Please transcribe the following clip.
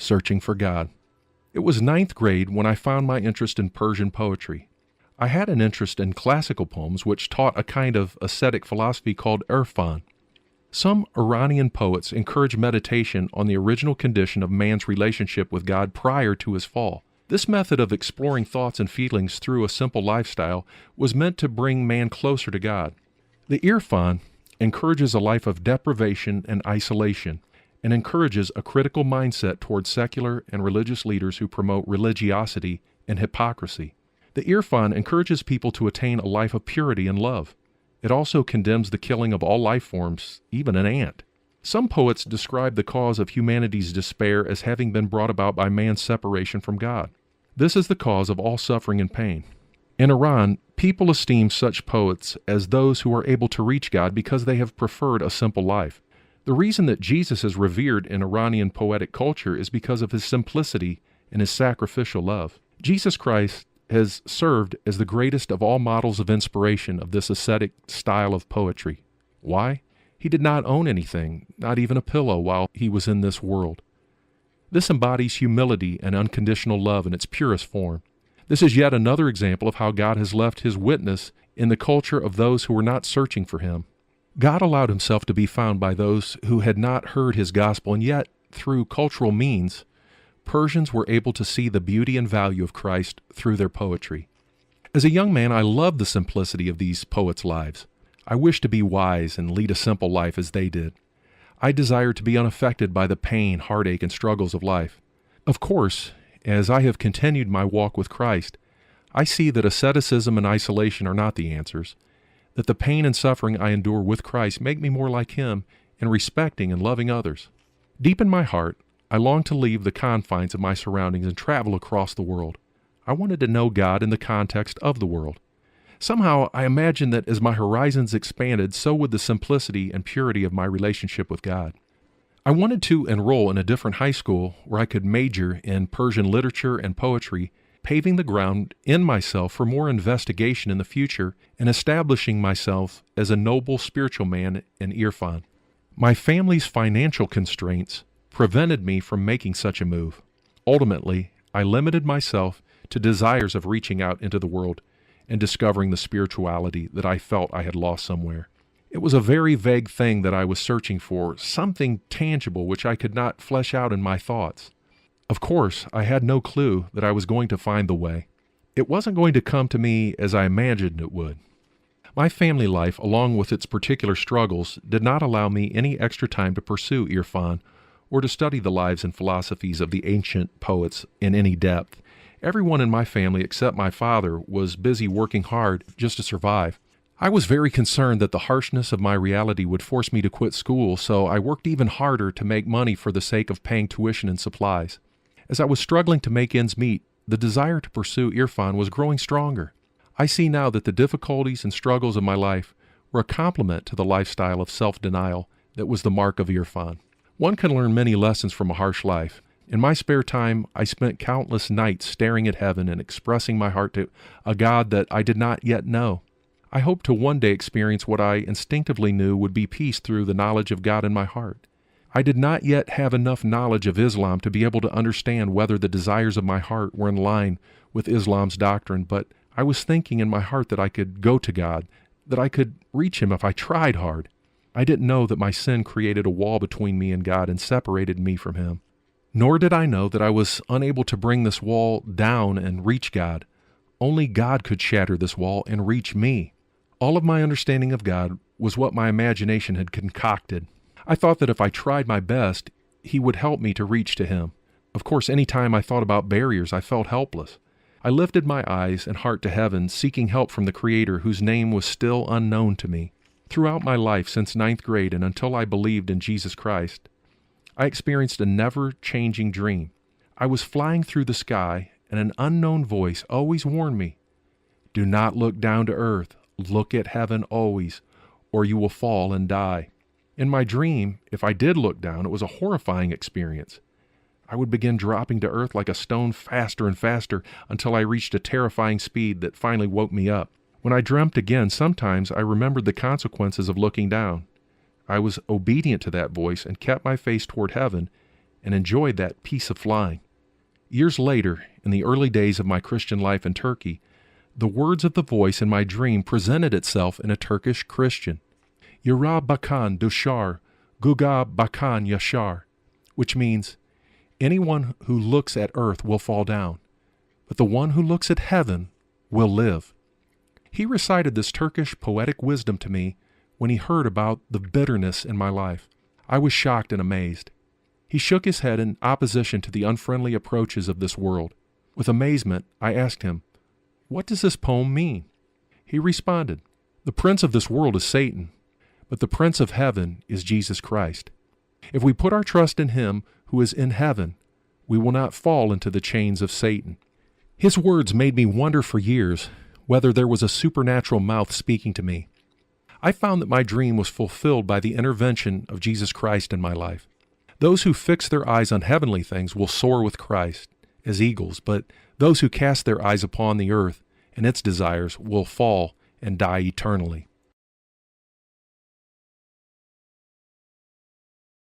Searching for God. It was ninth grade when I found my interest in Persian poetry. I had an interest in classical poems which taught a kind of ascetic philosophy called irfan. Some Iranian poets encourage meditation on the original condition of man's relationship with God prior to his fall. This method of exploring thoughts and feelings through a simple lifestyle was meant to bring man closer to God. The irfan encourages a life of deprivation and isolation, and encourages a critical mindset towards secular and religious leaders who promote religiosity and hypocrisy. The irfan encourages people to attain a life of purity and love. It also condemns the killing of all life forms, even an ant. Some poets describe the cause of humanity's despair as having been brought about by man's separation from God. This is the cause of all suffering and pain. In Iran, people esteem such poets as those who are able to reach God because they have preferred a simple life. The reason that Jesus is revered in Iranian poetic culture is because of his simplicity and his sacrificial love. Jesus Christ has served as the greatest of all models of inspiration of this ascetic style of poetry. Why? He did not own anything, not even a pillow, while he was in this world. This embodies humility and unconditional love in its purest form. This is yet another example of how God has left his witness in the culture of those who were not searching for him. God allowed himself to be found by those who had not heard his gospel, and yet, through cultural means, Persians were able to see the beauty and value of Christ through their poetry. As a young man, I loved the simplicity of these poets' lives. I wished to be wise and lead a simple life as they did. I desired to be unaffected by the pain, heartache, and struggles of life. Of course, as I have continued my walk with Christ, I see that asceticism and isolation are not the answers, that the pain and suffering I endure with Christ make me more like him in respecting and loving others. Deep in my heart, I longed to leave the confines of my surroundings and travel across the world. I wanted to know God in the context of the world. Somehow, I imagined that as my horizons expanded, so would the simplicity and purity of my relationship with God. I wanted to enroll in a different high school where I could major in Persian literature and poetry, paving the ground in myself for more investigation in the future and establishing myself as a noble spiritual man in irfan. My family's financial constraints prevented me from making such a move. Ultimately, I limited myself to desires of reaching out into the world and discovering the spirituality that I felt I had lost somewhere. It was a very vague thing that I was searching for, something tangible which I could not flesh out in my thoughts. Of course, I had no clue that I was going to find the way. It wasn't going to come to me as I imagined it would. My family life, along with its particular struggles, did not allow me any extra time to pursue irfan or to study the lives and philosophies of the ancient poets in any depth. Everyone in my family except my father was busy working hard just to survive. I was very concerned that the harshness of my reality would force me to quit school, so I worked even harder to make money for the sake of paying tuition and supplies. As I was struggling to make ends meet, the desire to pursue irfan was growing stronger. I see now that the difficulties and struggles of my life were a complement to the lifestyle of self-denial that was the mark of irfan. One can learn many lessons from a harsh life. In my spare time, I spent countless nights staring at heaven and expressing my heart to a God that I did not yet know. I hope to one day experience what I instinctively knew would be peace through the knowledge of God in my heart. I did not yet have enough knowledge of Islam to be able to understand whether the desires of my heart were in line with Islam's doctrine, but I was thinking in my heart that I could go to God, that I could reach him if I tried hard. I didn't know that my sin created a wall between me and God and separated me from him. Nor did I know that I was unable to bring this wall down and reach God. Only God could shatter this wall and reach me. All of my understanding of God was what my imagination had concocted. I thought that if I tried my best, he would help me to reach to him. Of course, any time I thought about barriers, I felt helpless. I lifted my eyes and heart to heaven, seeking help from the Creator whose name was still unknown to me. Throughout my life since ninth grade and until I believed in Jesus Christ, I experienced a never-changing dream. I was flying through the sky, and an unknown voice always warned me, "Do not look down to earth, look at heaven always, or you will fall and die." In my dream, if I did look down, it was a horrifying experience. I would begin dropping to earth like a stone faster and faster until I reached a terrifying speed that finally woke me up. When I dreamt again, sometimes I remembered the consequences of looking down. I was obedient to that voice and kept my face toward heaven, and enjoyed that piece of flying. Years later, in the early days of my Christian life in Turkey, the words of the voice in my dream presented itself in a Turkish Christian. Yara bakan dushar, guga bakan yashar, which means, anyone who looks at earth will fall down, but the one who looks at heaven will live. He recited this Turkish poetic wisdom to me when he heard about the bitterness in my life. I was shocked and amazed. He shook his head in opposition to the unfriendly approaches of this world. With amazement, I asked him, "What does this poem mean?" He responded, "The prince of this world is Satan, but the prince of heaven is Jesus Christ. If we put our trust in him who is in heaven, we will not fall into the chains of Satan." His words made me wonder for years whether there was a supernatural mouth speaking to me. I found that my dream was fulfilled by the intervention of Jesus Christ in my life. Those who fix their eyes on heavenly things will soar with Christ as eagles, but those who cast their eyes upon the earth and its desires will fall and die eternally.